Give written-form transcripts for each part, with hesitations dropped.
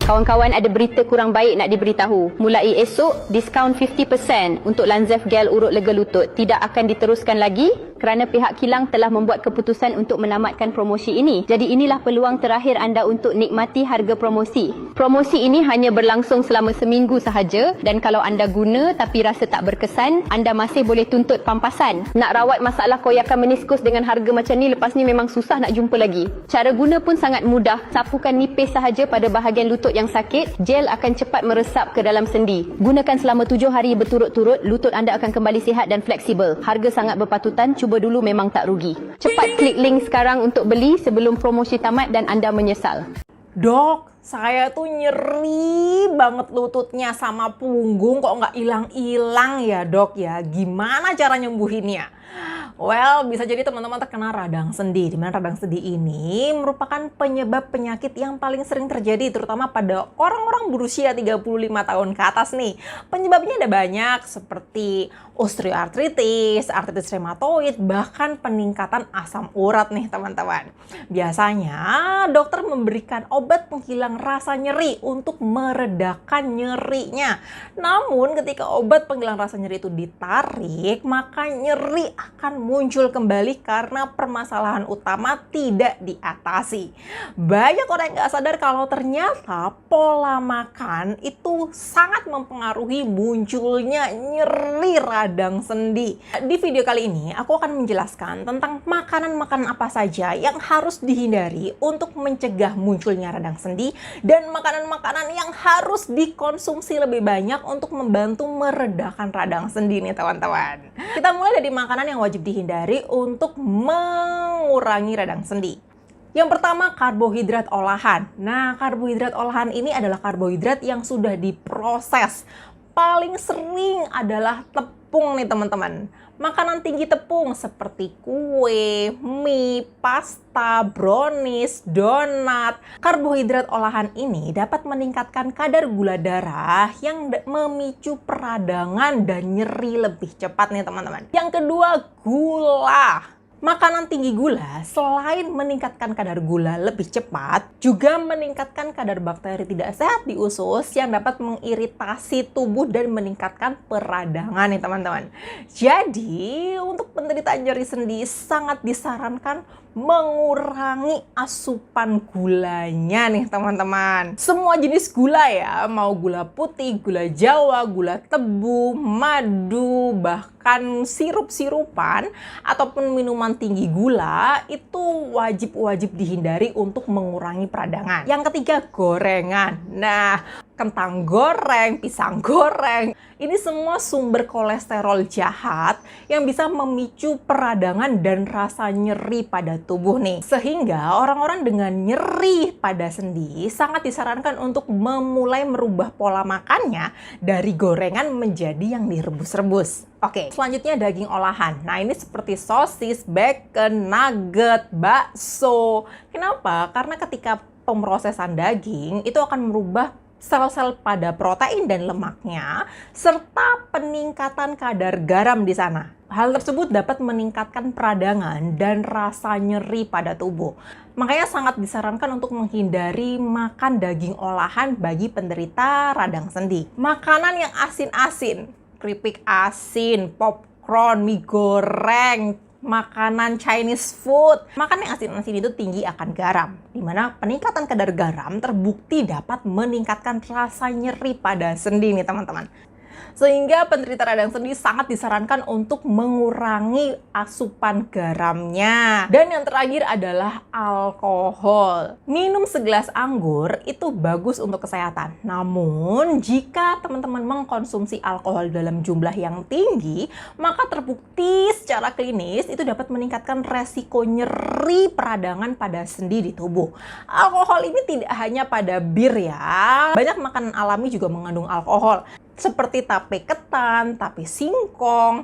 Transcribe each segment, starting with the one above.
Kawan-kawan ada berita kurang baik nak diberitahu. Mulai esok, diskaun 50% untuk Lanzef Gel Urut Lega Lutut tidak akan diteruskan lagi kerana pihak kilang telah membuat keputusan untuk menamatkan promosi ini. Jadi inilah peluang terakhir anda untuk nikmati harga promosi. Promosi ini hanya berlangsung selama seminggu sahaja dan kalau anda guna tapi rasa tak berkesan, anda masih boleh tuntut pampasan. Nak rawat masalah koyakan meniskus dengan harga macam ni lepas ni memang susah nak jumpa lagi. Cara guna pun sangat mudah. Sapukan nipis sahaja pada bahagian lutut yang sakit, gel akan cepat meresap ke dalam sendi. Gunakan selama 7 hari berturut-turut, lutut anda akan kembali sihat dan fleksibel. Harga sangat berpatutan, cuba dulu memang tak rugi. Cepat klik link sekarang untuk beli sebelum promosi tamat dan anda menyesal. Dok, saya tuh nyeri banget lututnya sama punggung kok nggak hilang-hilang ya dok ya. Gimana cara nyembuhinnya? Well, bisa jadi teman-teman terkena radang sendi. Di mana radang sendi ini merupakan penyebab penyakit yang paling sering terjadi terutama pada orang-orang berusia 35 tahun ke atas nih. Penyebabnya ada banyak seperti osteoartritis, artritis reumatoid, bahkan peningkatan asam urat nih teman-teman. Biasanya dokter memberikan obat penghilang rasa nyeri untuk meredakan nyerinya. Namun ketika obat penghilang rasa nyeri itu ditarik, maka nyeri akan muncul kembali karena permasalahan utama tidak diatasi. Banyak orang yang nggak sadar kalau ternyata pola makan itu sangat mempengaruhi munculnya nyeri radang sendi. Di video kali ini aku akan menjelaskan tentang makanan-makanan apa saja yang harus dihindari untuk mencegah munculnya radang sendi dan makanan-makanan yang harus dikonsumsi lebih banyak untuk membantu meredakan radang sendi nih teman-teman. Kita mulai dari makanan yang wajib dihindari untuk mengurangi radang sendi. Yang pertama, karbohidrat olahan. Nah, karbohidrat olahan ini adalah karbohidrat yang sudah diproses. Paling sering adalah tepung nih teman-teman. Makanan tinggi tepung seperti kue, mie, pasta, brownies, donat. Karbohidrat olahan ini dapat meningkatkan kadar gula darah yang memicu peradangan dan nyeri lebih cepat nih teman-teman. Yang kedua, gula. Makanan tinggi gula selain meningkatkan kadar gula lebih cepat, juga meningkatkan kadar bakteri tidak sehat di usus yang dapat mengiritasi tubuh dan meningkatkan peradangan nih teman-teman. Jadi untuk penderita nyeri sendi sangat disarankan mengurangi asupan gulanya nih teman-teman. Semua jenis gula ya, mau gula putih, gula jawa, gula tebu, madu, bahkan sirup-sirupan ataupun minuman tinggi gula itu wajib dihindari untuk mengurangi peradangan. Yang ketiga, gorengan. Nah, kentang goreng, pisang goreng, ini semua sumber kolesterol jahat yang bisa memicu peradangan dan rasa nyeri pada tubuh nih. Sehingga orang-orang dengan nyeri pada sendi sangat disarankan untuk memulai merubah pola makannya dari gorengan menjadi yang direbus-rebus. Oke, selanjutnya daging olahan. Nah, ini seperti sosis, bacon, nugget, bakso. Kenapa? Karena ketika pemrosesan daging itu akan merubah sel-sel pada protein dan lemaknya, serta peningkatan kadar garam di sana. Hal tersebut dapat meningkatkan peradangan dan rasa nyeri pada tubuh. Makanya sangat disarankan untuk menghindari makan daging olahan bagi penderita radang sendi. Makanan yang asin-asin, keripik asin, popcorn, mie goreng, makanan Chinese food. Makanan yang asin-asin itu tinggi akan garam, di mana peningkatan kadar garam terbukti dapat meningkatkan rasa nyeri pada sendi nih teman-teman. Sehingga penderita radang sendi sangat disarankan untuk mengurangi asupan garamnya. Dan yang terakhir adalah alkohol. Minum segelas anggur itu bagus untuk kesehatan. Namun, jika teman-teman mengkonsumsi alkohol dalam jumlah yang tinggi, maka terbukti secara klinis itu dapat meningkatkan resiko nyeri peradangan pada sendi di tubuh. Alkohol ini tidak hanya pada bir ya. Banyak makanan alami juga mengandung alkohol. Seperti tape ketan, tape singkong,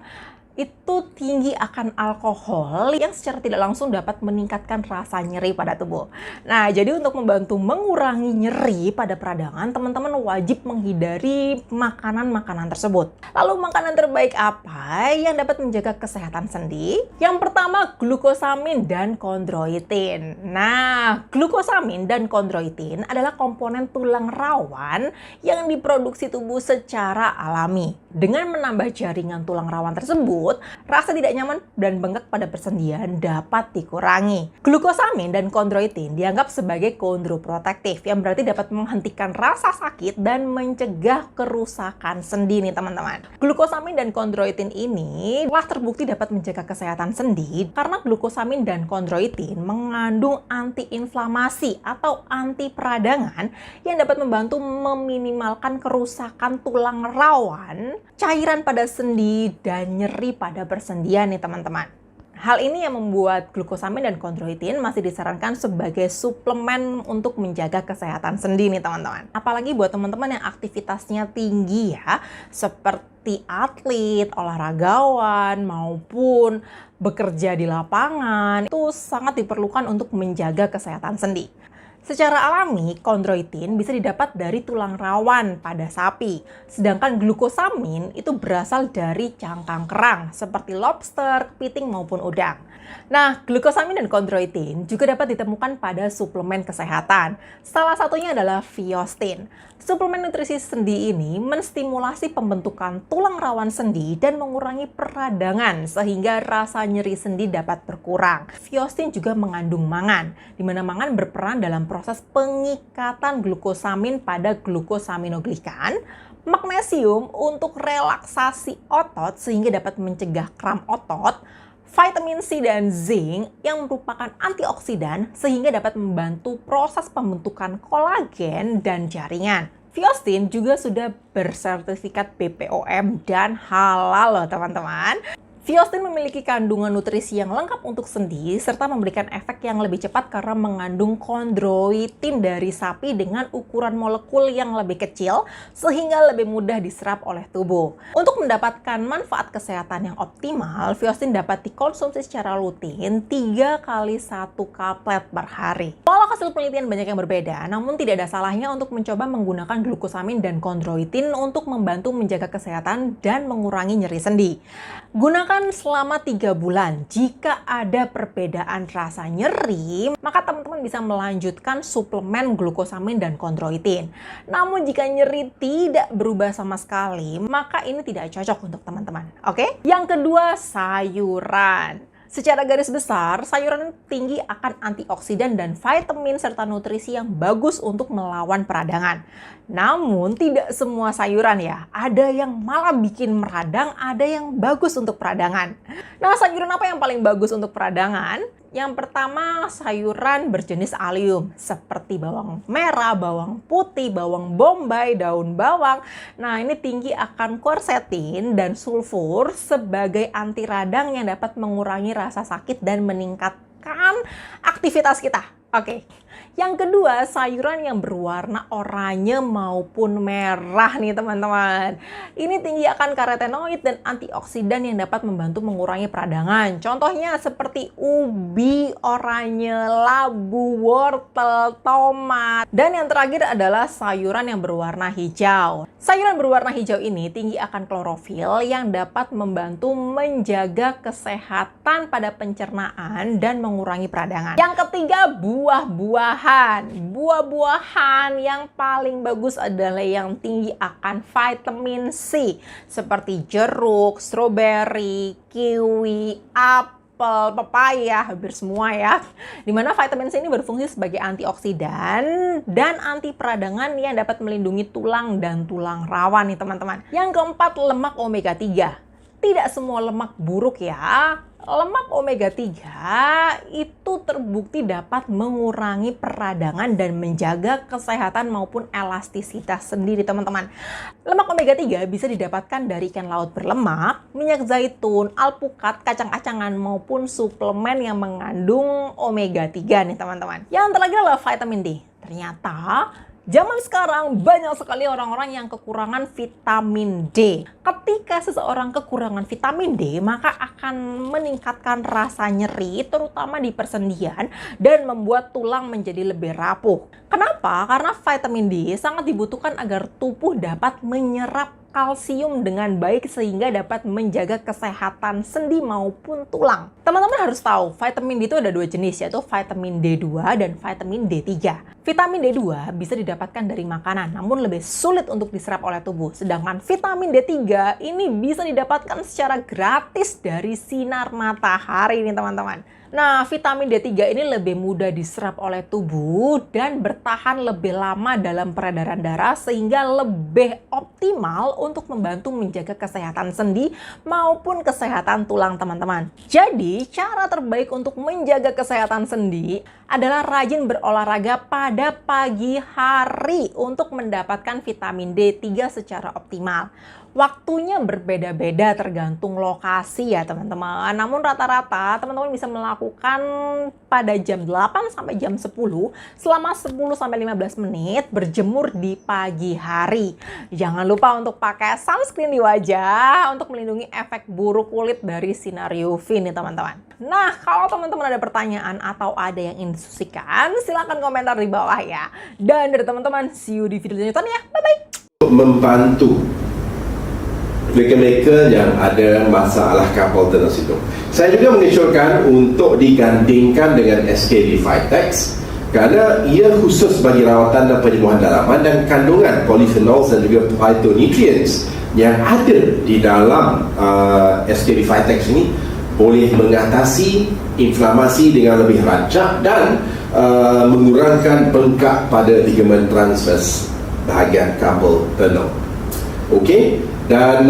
itu tinggi akan alkohol yang secara tidak langsung dapat meningkatkan rasa nyeri pada tubuh. Nah, jadi untuk membantu mengurangi nyeri pada peradangan, teman-teman wajib menghindari makanan-makanan tersebut. Lalu makanan terbaik apa yang dapat menjaga kesehatan sendi? Yang pertama, glukosamin dan kondroitin. Nah, glukosamin dan kondroitin adalah komponen tulang rawan yang diproduksi tubuh secara alami. Dengan menambah jaringan tulang rawan tersebut, rasa tidak nyaman dan bengkak pada persendian dapat dikurangi. Glukosamin dan kondroitin dianggap sebagai kondroprotektif, yang berarti dapat menghentikan rasa sakit dan mencegah kerusakan sendi nih teman-teman. Glukosamin dan kondroitin ini telah terbukti dapat menjaga kesehatan sendi karena glukosamin dan kondroitin mengandung antiinflamasi atau anti peradangan yang dapat membantu meminimalkan kerusakan tulang rawan, cairan pada sendi, dan nyeri pada persendian nih teman-teman. Hal ini yang membuat glukosamin dan kondroitin masih disarankan sebagai suplemen untuk menjaga kesehatan sendi nih teman-teman. Apalagi buat teman-teman yang aktivitasnya tinggi ya, seperti atlet, olahragawan, maupun bekerja di lapangan, itu sangat diperlukan untuk menjaga kesehatan sendi. Secara alami, kondroitin bisa didapat dari tulang rawan pada sapi, sedangkan glukosamin itu berasal dari cangkang kerang seperti lobster, kepiting maupun udang. Nah, glukosamin dan kondroitin juga dapat ditemukan pada suplemen kesehatan. Salah satunya adalah Fiostin. Suplemen nutrisi sendi ini menstimulasi pembentukan tulang rawan sendi dan mengurangi peradangan sehingga rasa nyeri sendi dapat berkurang. Fiostin juga mengandung mangan, di mana mangan berperan dalam proses pengikatan glukosamin pada glukosaminoglikan, magnesium untuk relaksasi otot sehingga dapat mencegah kram otot, vitamin C dan zinc yang merupakan antioksidan sehingga dapat membantu proses pembentukan kolagen dan jaringan. Fiostin juga sudah bersertifikat BPOM dan halal loh teman-teman. Fiostin memiliki kandungan nutrisi yang lengkap untuk sendi serta memberikan efek yang lebih cepat karena mengandung kondroitin dari sapi dengan ukuran molekul yang lebih kecil sehingga lebih mudah diserap oleh tubuh. Untuk mendapatkan manfaat kesehatan yang optimal, Fiostin dapat dikonsumsi secara rutin 3 kali 1 kaplet per hari. Walau hasil penelitian banyak yang berbeda, namun tidak ada salahnya untuk mencoba menggunakan glukosamin dan kondroitin untuk membantu menjaga kesehatan dan mengurangi nyeri sendi. Gunakan selama 3 bulan. Jika ada perbedaan rasa nyeri, maka teman-teman bisa melanjutkan suplemen glukosamin dan kondroitin. Namun jika nyeri tidak berubah sama sekali, maka ini tidak cocok untuk teman-teman. Oke? Yang kedua, sayuran. Secara garis besar, sayuran tinggi akan antioksidan dan vitamin serta nutrisi yang bagus untuk melawan peradangan. Namun, tidak semua sayuran ya. Ada yang malah bikin meradang, ada yang bagus untuk peradangan. Nah, sayuran apa yang paling bagus untuk peradangan? Yang pertama, sayuran berjenis alium seperti bawang merah, bawang putih, bawang bombay, daun bawang. Nah, ini tinggi akan quercetin dan sulfur sebagai anti radang yang dapat mengurangi rasa sakit dan meningkatkan aktivitas kita. Oke. Yang kedua, sayuran yang berwarna oranye maupun merah nih teman-teman. Ini tinggi akan karotenoid dan antioksidan yang dapat membantu mengurangi peradangan. Contohnya seperti ubi, oranye, labu, wortel, tomat. Dan yang terakhir adalah sayuran yang berwarna hijau. Sayuran berwarna hijau ini tinggi akan klorofil yang dapat membantu menjaga kesehatan pada pencernaan dan mengurangi peradangan. Yang ketiga, buah-buahan. Buah-buahan yang paling bagus adalah yang tinggi akan vitamin C seperti jeruk, stroberi, kiwi, apel, pepaya, hampir semua ya. Dimana vitamin C ini berfungsi sebagai antioksidan dan anti peradangan yang dapat melindungi tulang dan tulang rawan nih teman-teman. Yang keempat, lemak omega 3. Tidak semua lemak buruk ya. Lemak omega 3 itu terbukti dapat mengurangi peradangan dan menjaga kesehatan maupun elastisitas sendi teman-teman. Lemak omega 3 bisa didapatkan dari ikan laut berlemak, minyak zaitun, alpukat, kacang-kacangan maupun suplemen yang mengandung omega 3 nih teman-teman. Yang terakhir adalah vitamin D. Ternyata Zaman sekarang banyak sekali orang-orang yang kekurangan vitamin D. Ketika seseorang kekurangan vitamin D, maka akan meningkatkan rasa nyeri, terutama di persendian, dan membuat tulang menjadi lebih rapuh. Kenapa? Karena vitamin D sangat dibutuhkan agar tubuh dapat menyerap kalsium dengan baik sehingga dapat menjaga kesehatan sendi maupun tulang. Teman-teman harus tahu, vitamin D itu ada dua jenis, yaitu vitamin D2 dan vitamin D3. Vitamin D2 bisa didapatkan dari makanan, namun lebih sulit untuk diserap oleh tubuh. Sedangkan vitamin D3 ini bisa didapatkan secara gratis dari sinar matahari nih teman-teman. Nah, vitamin D3 ini lebih mudah diserap oleh tubuh dan bertahan lebih lama dalam peredaran darah sehingga lebih optimal untuk membantu menjaga kesehatan sendi maupun kesehatan tulang teman-teman. Jadi, cara terbaik untuk menjaga kesehatan sendi adalah rajin berolahraga pada pagi hari untuk mendapatkan vitamin D3 secara optimal. Waktunya berbeda-beda tergantung lokasi ya teman-teman. Namun rata-rata teman-teman bisa melakukan pada jam 8 sampai jam 10 selama 10 sampai 15 menit berjemur di pagi hari. Jangan lupa untuk pakai sunscreen di wajah untuk melindungi efek buruk kulit dari sinar UV nih teman-teman. Nah, kalau teman-teman ada pertanyaan atau ada yang ingin disusikan, silahkan komentar di bawah ya. Dan dari teman-teman, see you di video selanjutnya ya. Bye-bye. Membantu mereka-mereka yang ada masalah carpal tunnel syndrome. Saya juga mengesyorkan untuk digandingkan dengan SKB Vitex kerana ia khusus bagi rawatan dan penyembuhan dalaman dan kandungan polyphenols dan juga phytonutrients yang ada di dalam SKB Vitex ini boleh mengatasi inflamasi dengan lebih rancak dan mengurangkan bengkak pada ligamen transverse bahagian carpal tunnel. Okey, dan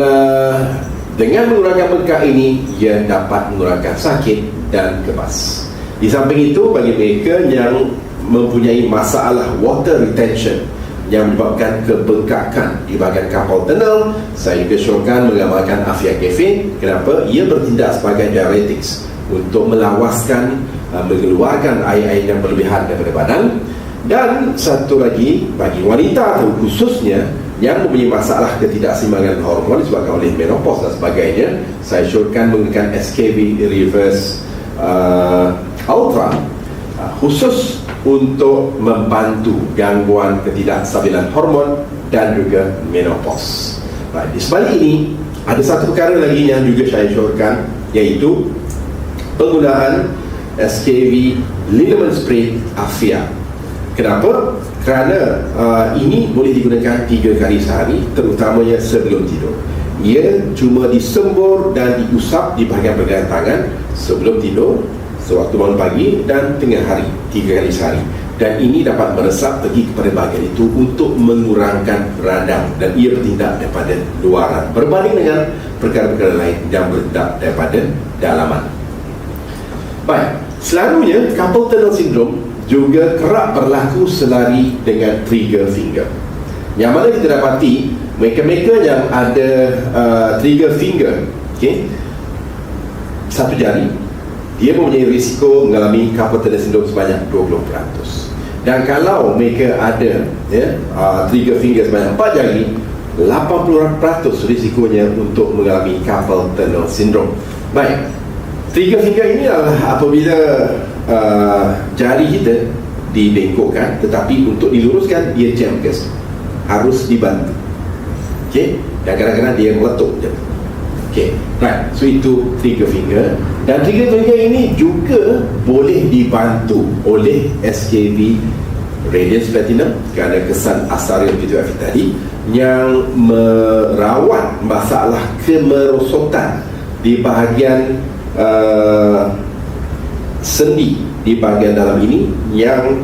dengan mengurangkan bengkak ini, ia dapat mengurangkan sakit dan kebas. Di samping itu, bagi mereka yang mempunyai masalah water retention yang menyebabkan kebengkakan di bahagian carpal tunnel, saya juga syorkan mengamalkan Afia Cafe. Kenapa? Ia bertindak sebagai diuretics untuk melawaskan, mengeluarkan air-air yang berlebihan daripada badan. Dan satu lagi, bagi wanita khususnya yang mempunyai masalah ketidakseimbangan hormon disebabkan oleh menopause dan sebagainya, saya syorkan menggunakan SKB Reverse Ultra khusus untuk membantu gangguan ketidakstabilan hormon dan juga menopause. Baik, di sebalik ini ada satu perkara lagi yang juga saya syorkan, iaitu penggunaan SKB Liniment Spray Afia. Kenapa? Kerana ini boleh digunakan 3 kali sehari, terutamanya sebelum tidur. Ia cuma disembur dan diusap di bahagian pergelangan tangan sebelum tidur, sewaktu bangun pagi dan tengah hari, 3 kali sehari. Dan ini dapat meresap pergi kepada bahagian itu untuk mengurangkan radang dan ia bertindak daripada luaran berbanding dengan perkara-perkara lain yang bertindak daripada dalaman. Baik, selalunya carpal tunnel syndrome juga kerap berlaku selari dengan trigger finger. Yang mana kita dapati mereka-mereka yang ada trigger finger, satu jari, dia mempunyai risiko mengalami carpal tunnel syndrome sebanyak 20%. Dan kalau mereka ada trigger finger sebanyak 4 jari, 80% risikonya untuk mengalami carpal tunnel syndrome. Baik, trigger finger ini adalah apabila jari kita dibengkokkan, tetapi untuk diluruskan dia jambkes, harus dibantu. Okey, dan kadang-kadang dia meletup je. Okey, right. So itu trigger finger, dan trigger finger ini juga boleh dibantu oleh SKB Radiance Platinum kerana kesan asal yang kita tadi yang merawat masalah kemerosotan di bahagian sendi di bahagian dalam ini yang